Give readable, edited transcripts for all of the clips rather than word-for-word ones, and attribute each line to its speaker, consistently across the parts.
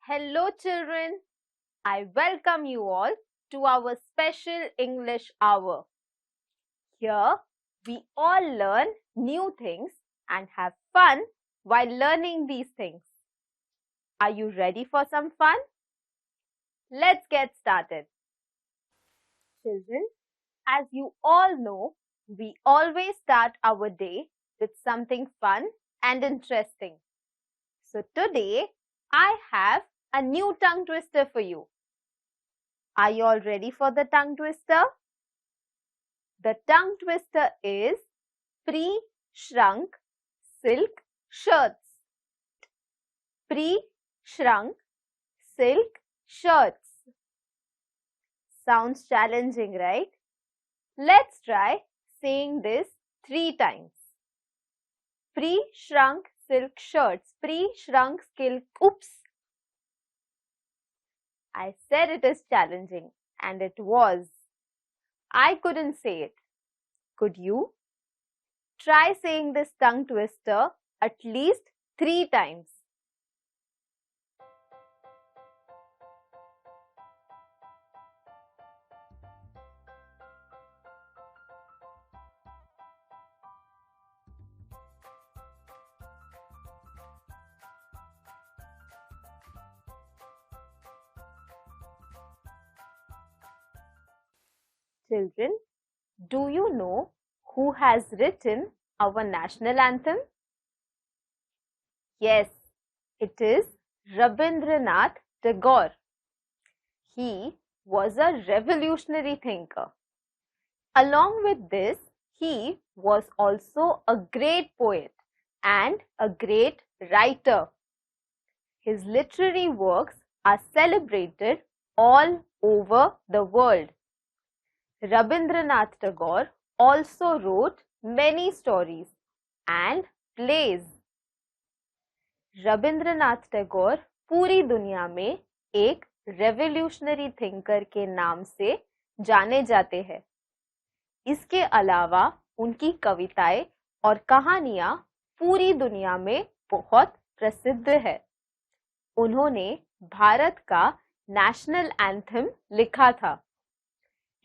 Speaker 1: Hello children, I welcome you all to our special English hour. Here we all learn new things and have fun while learning these things. Are you ready for some fun? Let's get started. Children, as you all know, we always start our day with something fun and interesting. So today I have a new tongue twister for you. Are you all ready for the tongue twister? The tongue twister is pre-shrunk silk shirts. Pre-shrunk silk shirts. Sounds challenging, right? Let's try saying this 3 times. Pre-shrunk silk shirts. Pre-shrunk silk. Oops. I said it is challenging, and it was. I couldn't say it. Could you? Try saying this tongue twister at least 3 times. Children, do you know who has written our national anthem? Yes, it is Rabindranath Tagore. He was a revolutionary thinker. Along with this, he was also a great poet and a great writer. His literary works are celebrated all over the world. Rabindranath Tagore also wrote many stories and plays. Rabindranath Tagore पूरी दुनिया में एक revolutionary thinker के नाम से जाने जाते हैं। इसके अलावा उनकी कविताएं और कहानियां पूरी दुनिया में बहुत प्रसिद्ध है। उन्होंने भारत का नेशनल एंथम लिखा था।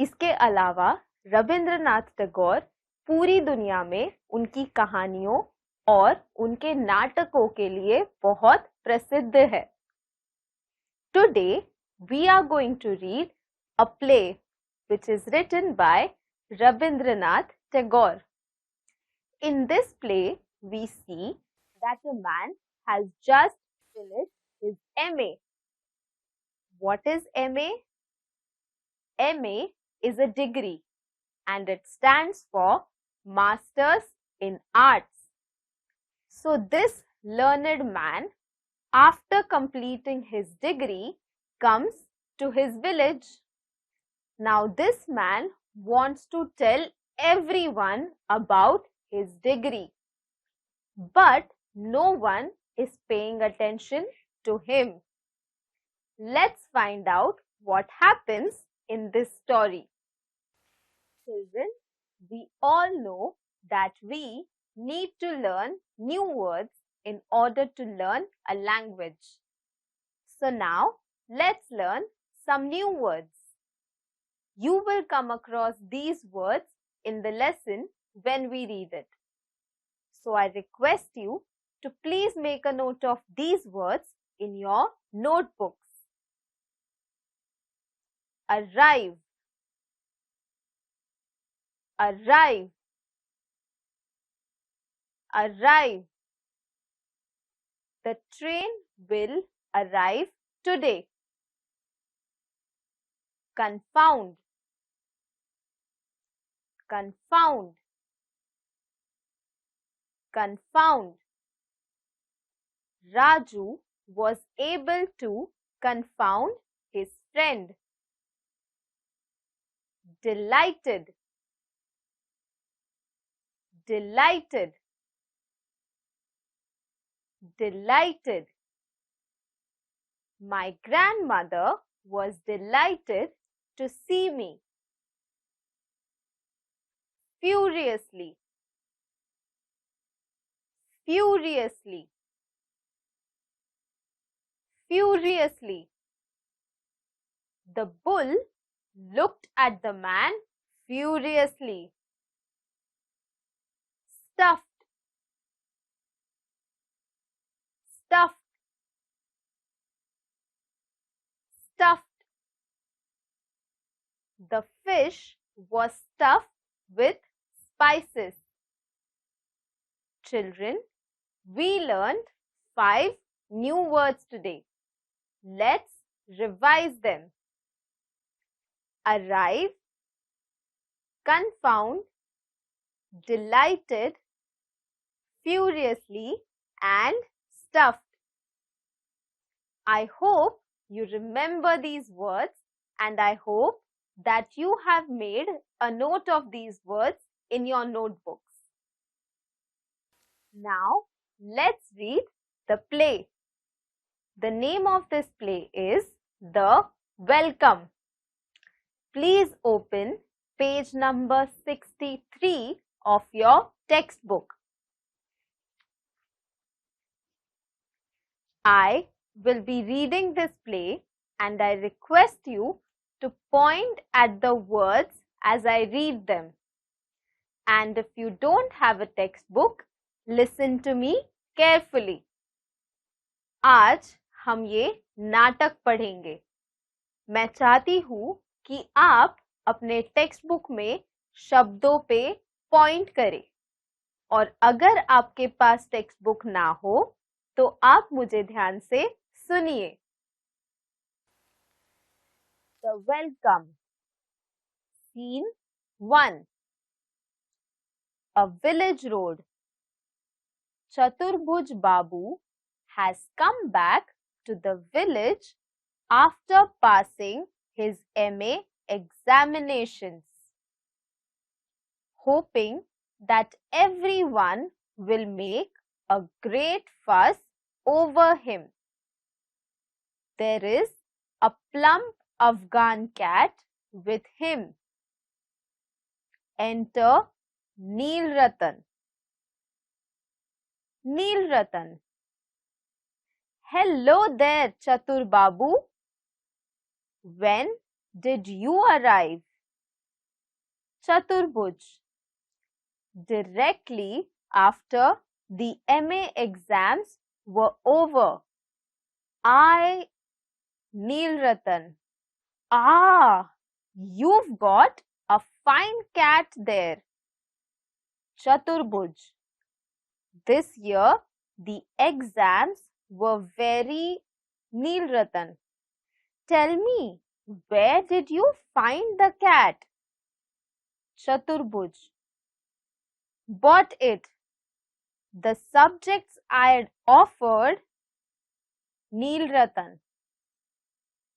Speaker 1: इसके अलावा रविंद्रनाथ टैगोर पूरी दुनिया में उनकी कहानियों और उनके नाटकों के लिए बहुत प्रसिद्ध है। Today we are going to read a play which is written by Rabindranath Tagore. In this play we see that a man has just finished his MA. What is MA? MA is a degree and it stands for Masters in Arts. So this learned man, after completing his degree, comes to his village. Now this man wants to tell everyone about his degree, but no one is paying attention to him. Let's find out what happens in this story. Children, we all know that we need to learn new words in order to learn a language. So now let's learn some new words. You will come across these words in the lesson when we read it. So I request you to please make a note of these words in your notebooks. Arrive, arrive, arrive. The train will arrive today. Confound, confound, confound. Raju was able to confound his friend. Delighted. Delighted. Delighted. My grandmother was delighted to see me. Furiously. Furiously. Furiously. The bull looked at the man furiously. Stuffed. Stuffed. Stuffed. The fish was stuffed with spices. Children, we learned 5 new words today. Let's revise them. Arrive, confound, delighted, furiously, and stuffed. I hope you remember these words, and I hope that you have made a note of these words in your notebooks. Now, let's read the play. The name of this play is The Welcome. Please open page number 63 of your textbook. I will be reading this play and I request you to point at the words as I read them. And if you don't have a textbook, listen to me carefully. आज हम ये नाटक पढ़ेंगे. मैं चाहती हूँ कि आप अपने टेक्स्ट बुक में शब्दों पे पॉइंट करें और अगर आपके पास टेक्स्ट बुक ना हो तो आप मुझे ध्यान से सुनिए. The Welcome. Scene 1. A village road. Chaturbhuj Babu has come back to the village after passing his MA examinations, hoping that everyone will make a great fuss over him. There is a plump Afghan cat with him. Enter Neel Ratan. Neel Ratan. Hello there, Chatur Babu. When did you arrive? Chaturbhuj. Directly after the MA exams were over. Neel Ratan. Ah, you've got a fine cat there. Chaturbhuj. This year the exams were very. Neel Ratan. Tell me, where did you find the cat? Chaturbhuj. Bought it. The subjects I had offered. Neel Ratan.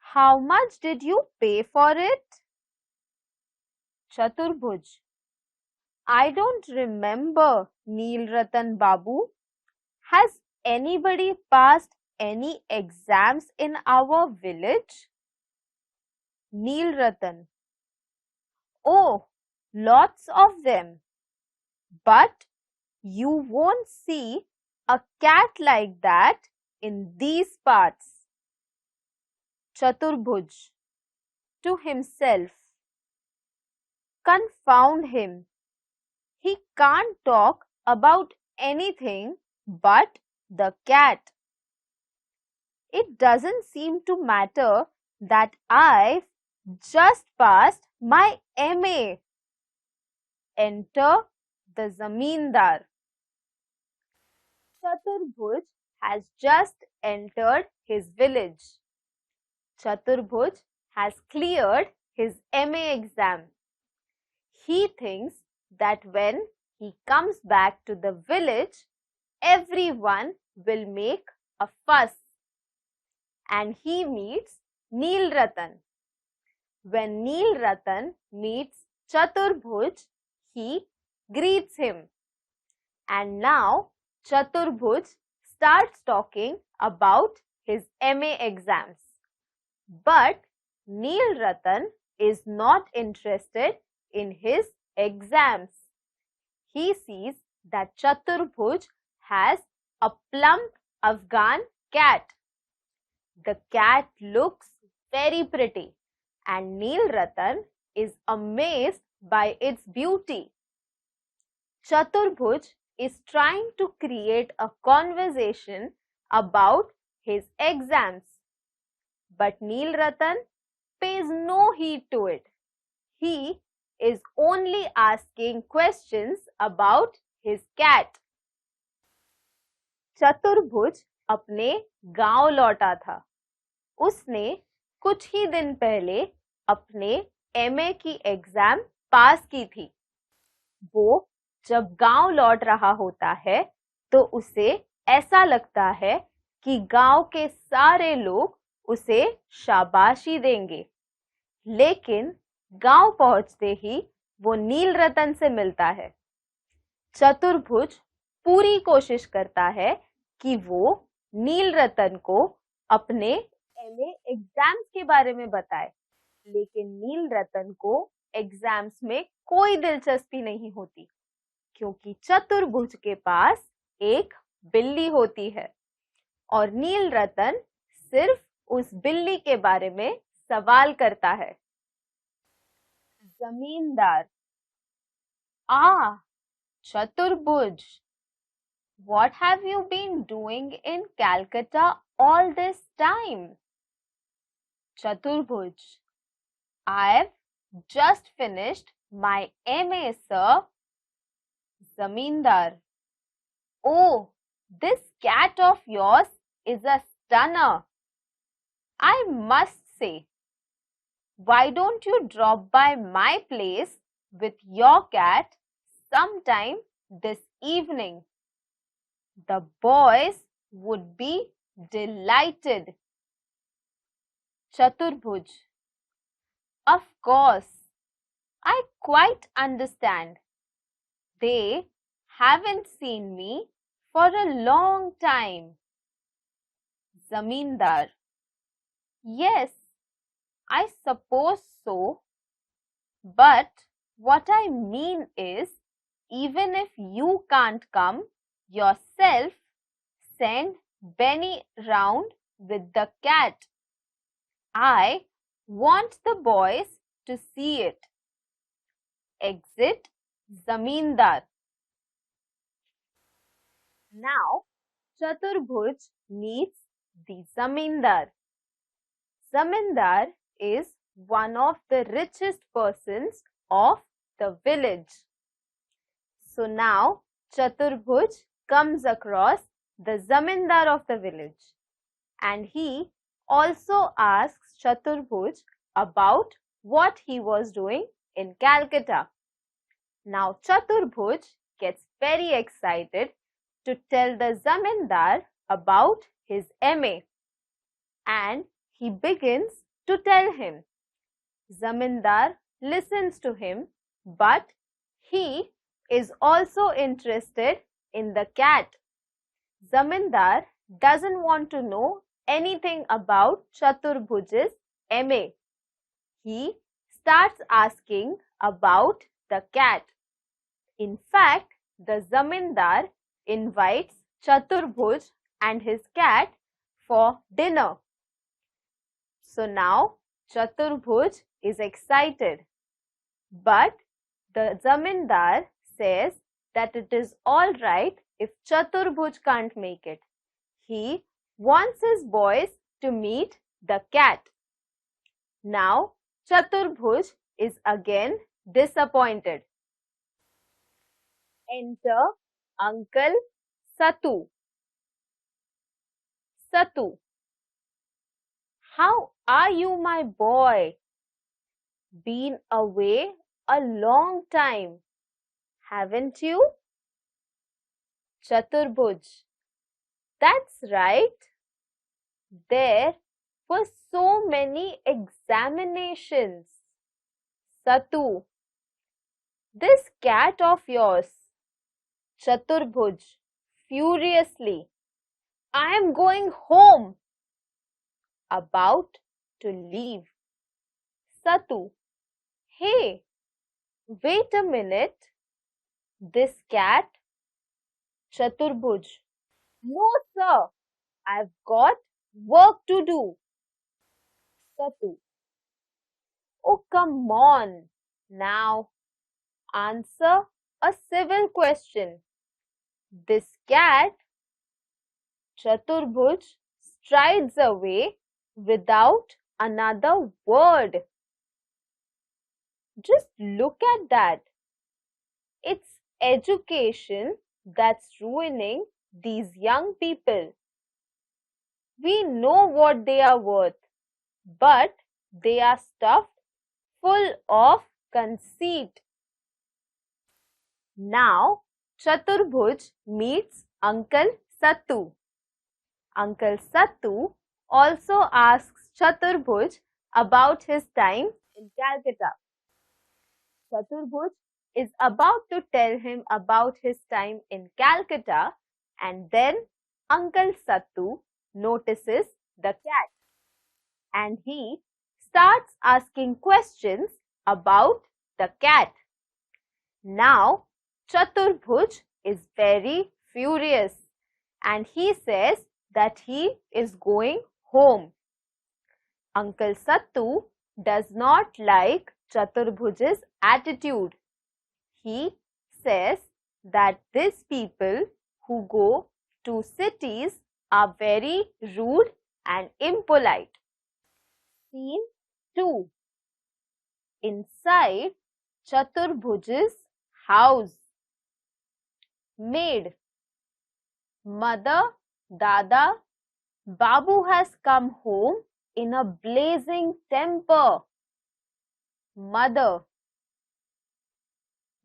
Speaker 1: How much did you pay for it? Chaturbhuj. I don't remember, Neel Ratan Babu. Has anybody passed any exams in our village? Neel Ratan. Oh, lots of them. But you won't see a cat like that in these parts. Chaturbhuj. To himself. Confound him. He can't talk about anything but the cat. It doesn't seem to matter that I've just passed my MA. Enter the Zamindar. Chaturbhuj has just entered his village. Chaturbhuj has cleared his MA exam. He thinks that when he comes back to the village, everyone will make a fuss, and he meets Neelratan. When Neelratan meets Chaturbhuj, he greets him. And now Chaturbhuj starts talking about his MA exams. But Neelratan is not interested in his exams. He sees that Chaturbhuj has a plump Afghan cat. The cat looks very pretty, and Neelratan is amazed by its beauty. Chaturbhuj is trying to create a conversation about his exams, but Neelratan pays no heed to it. He is only asking questions about his cat. चतुर्भुज अपने गांव लौटा था. उसने कुछ ही दिन पहले अपने एमए की एग्जाम पास की थी. वो जब गांव लौट रहा होता है तो उसे ऐसा लगता है कि गांव के सारे लोग उसे शाबाशी देंगे. लेकिन गांव पहुंचते ही वो नीलरतन से मिलता है. चतुर्भुज पूरी कोशिश करता है कि वो नीलरतन को अपने एमए एग्जाम्स के बारे में बताए, लेकिन नीलरतन को एग्जाम्स में कोई दिलचस्पी नहीं होती, क्योंकि चतुर्भुज के पास एक बिल्ली होती है और नीलरतन सिर्फ उस बिल्ली के बारे में सवाल करता है. जमींदार. Chaturbhuj, what have you been doing in Calcutta all this time? Chaturbhuj, I've just finished my MA, sir. Zamindar, oh, this cat of yours is a stunner. I must say, why don't you drop by my place with your cat sometime this evening? The boys would be delighted. Chaturbhuj, of course, I quite understand. They haven't seen me for a long time. Zamindar, yes, I suppose so, but what I mean is, even if you can't come yourself, send Benny round with the cat. I want the boys to see it. Exit Zamindar. Now Chaturbhuj meets the Zamindar. Zamindar is one of the richest persons of the village. So now Chaturbhuj comes across the Zamindar of the village, and he also asks Chaturbhuj about what he was doing in Calcutta. Now Chaturbhuj gets very excited to tell the Zamindar about his MA, and he begins to tell him. Zamindar listens to him, but he is also interested in the cat. Zamindar doesn't want to know anything about Chaturbhuj's MA. He starts asking about the cat. In fact, the Zamindar invites Chaturbhuj and his cat for dinner. So now Chaturbhuj is excited, but the Zamindar says that it is all right if Chaturbhuj can't make it. He wants his boys to meet the cat. Now Chaturbhuj is again disappointed. Enter Uncle Satu. Satu, how are you, my boy? Been away a long time, haven't you? Chaturbhuj, That's right. There were so many examinations. Satu, this cat of yours, Chaturbhuj, furiously, I am going home. About to leave. Satu, hey, wait a minute. This cat, Chaturbhuj. No, sir, I've got work to do. Satu, oh, come on. Now, answer a civil question. This cat, Chaturbhuj, strides away without another word. Just look at that. It's education that's ruining these young people. We know what they are worth, but they are stuffed full of conceit. Now, Chaturbhuj meets Uncle Sattu. Uncle Sattu also asks Chaturbhuj about his time in Calcutta. Chaturbhuj is about to tell him about his time in Calcutta, and then Uncle Sattu notices the cat and he starts asking questions about the cat. Now, Chaturbhuj is very furious and he says that he is going home. Uncle Sattu does not like Chaturbhuj's attitude. He says that these people who go to cities are very rude and impolite. Scene 2. Inside Chaturbhuj's house. Maid. Mother, Dada, Babu has come home in a blazing temper. Mother.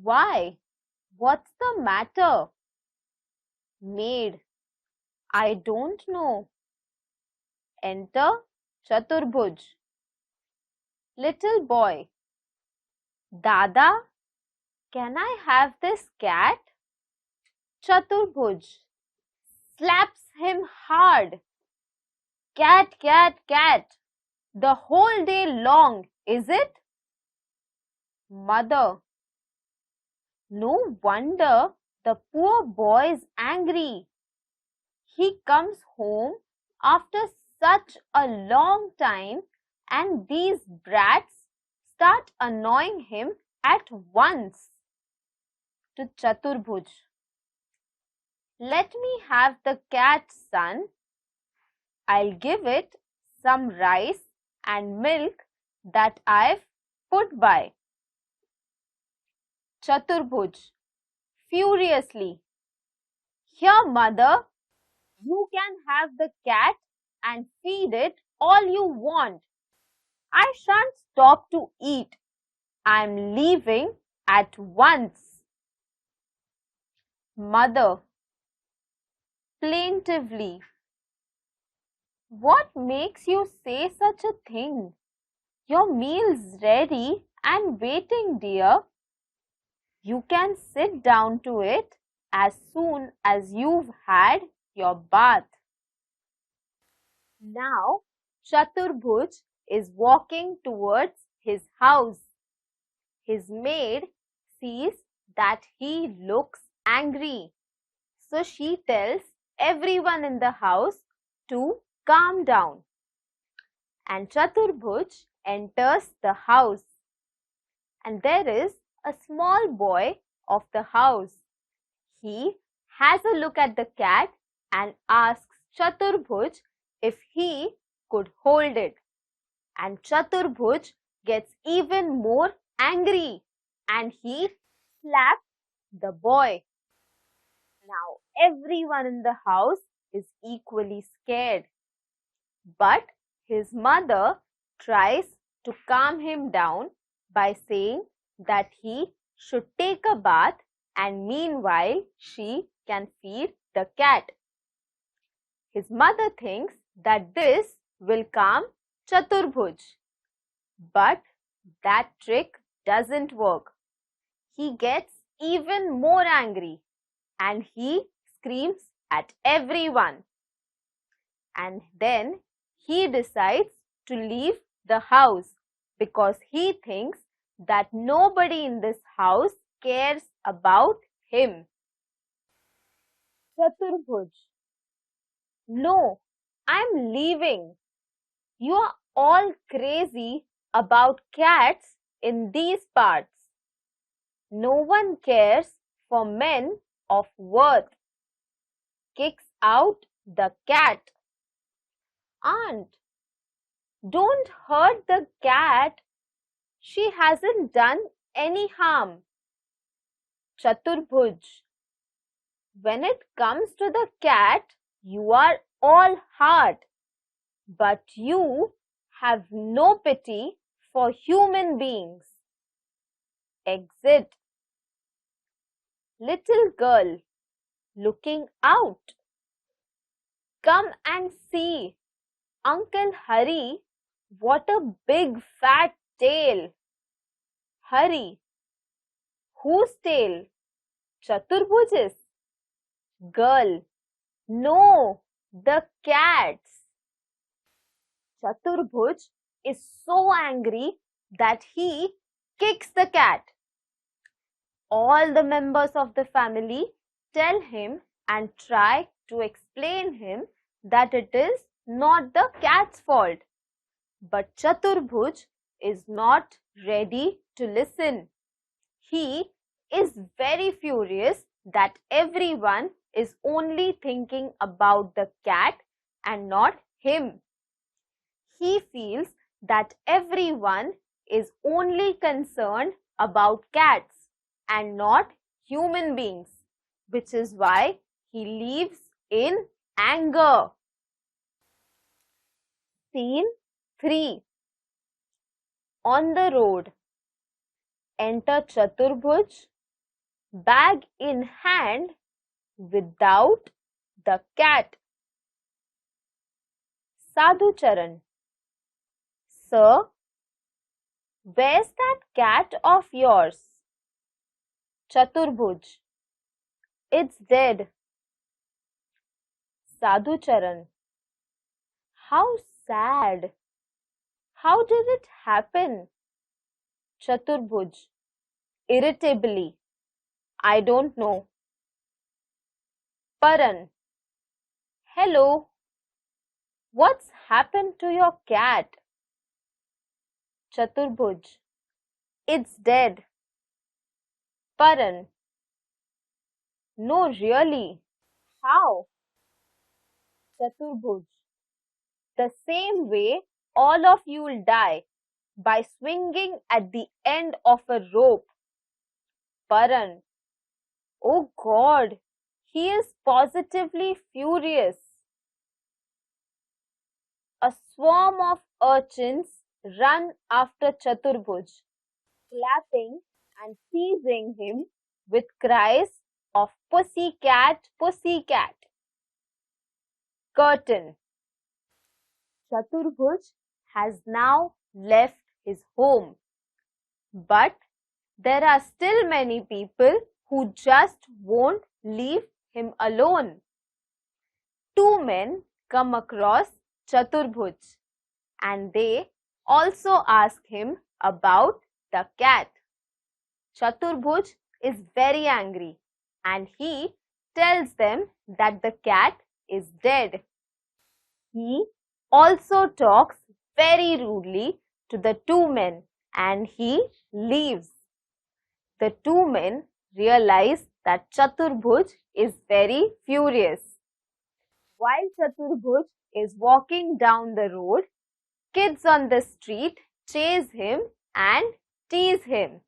Speaker 1: Why? What's the matter? Maid. I don't know. Enter Chaturbhuj. Little boy. Dada, can I have this cat? Chaturbhuj slaps him hard. Cat, cat, cat. The whole day long, is it? Mother. No wonder the poor boy is angry. He comes home after such a long time and these brats start annoying him at once. To Chaturbhuj. Let me have the cat, son. I'll give it some rice and milk that I've put by. Chaturbhuj furiously. Here, mother, you can have the cat and feed it all you want. I shan't stop to eat. I'm leaving at once. Mother plaintively. What makes you say such a thing? Your meal's ready and waiting, dear. You can sit down to it as soon as you've had your bath. Now, Chaturbhuj is walking towards his house. His maid sees that he looks angry. So she tells everyone in the house to calm down. And Chaturbhuj enters the house. And there is a small boy of the house. He has a look at the cat and asks Chaturbhuj if he could hold it. And Chaturbhuj gets even more angry and he slaps the boy. Now everyone in the house is equally scared. But his mother tries to calm him down by saying that he should take a bath and meanwhile she can feed the cat. His mother thinks that this will calm Chaturbhuj. But that trick doesn't work. He gets even more angry and he screams at everyone. And then he decides to leave the house because he thinks that nobody in this house cares about him. Chaturbhuj: no, I'm leaving. You are all crazy about cats in these parts. No one cares for men of worth. Kicks out the cat. Aunt, don't hurt the cat. She hasn't done any harm. Chaturbhuj: when it comes to the cat, you are all heart, but you have no pity for human beings. Exit. Little girl looking out. Come and see, Uncle Hari, what a big fat tail. Hari: whose tail? Chaturbhuj's. Girl: no, the cat's. Chaturbhuj is so angry that he kicks the cat. All the members of the family tell him and try to explain him that it is not the cat's fault. But Chaturbhuj is not ready to listen. He is very furious that everyone is only thinking about the cat and not him. He feels that everyone is only concerned about cats and not human beings, which is why he leaves in anger. Scene 3. On the road. Enter Chaturbhuj, bag in hand, without the cat. Sadhucharan: sir, where's that cat of yours? Chaturbhuj: it's dead. Sadhucharan: how sad. How did it happen? Chaturbhuj irritably: I don't know. Paran: hello. What's happened to your cat? Chaturbhuj: it's dead. Paran: no, really. How? Chaturbhuj: the same way all of you'll die, by swinging at the end of a rope. Paran: oh God, he is positively furious. A swarm of urchins run after Chaturbhuj, clapping and teasing him with cries of pussy cat, pussy cat. Curtain. Chaturbhuj has now left his home, but there are still many people who just won't leave him alone. Two men come across Chaturbhuj and they also ask him about the cat. Chaturbhuj is very angry and he tells them that the cat is dead. He also talks very rudely to the two men and he leaves. The two men realize that Chaturbhuj is very furious. While Chaturbhuj is walking down the road, kids on the street chase him and tease him.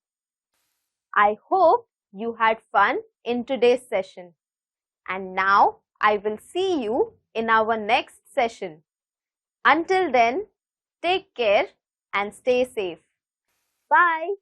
Speaker 1: I hope you had fun in today's session. And now I will see you in our next session. Until then, take care and stay safe. Bye.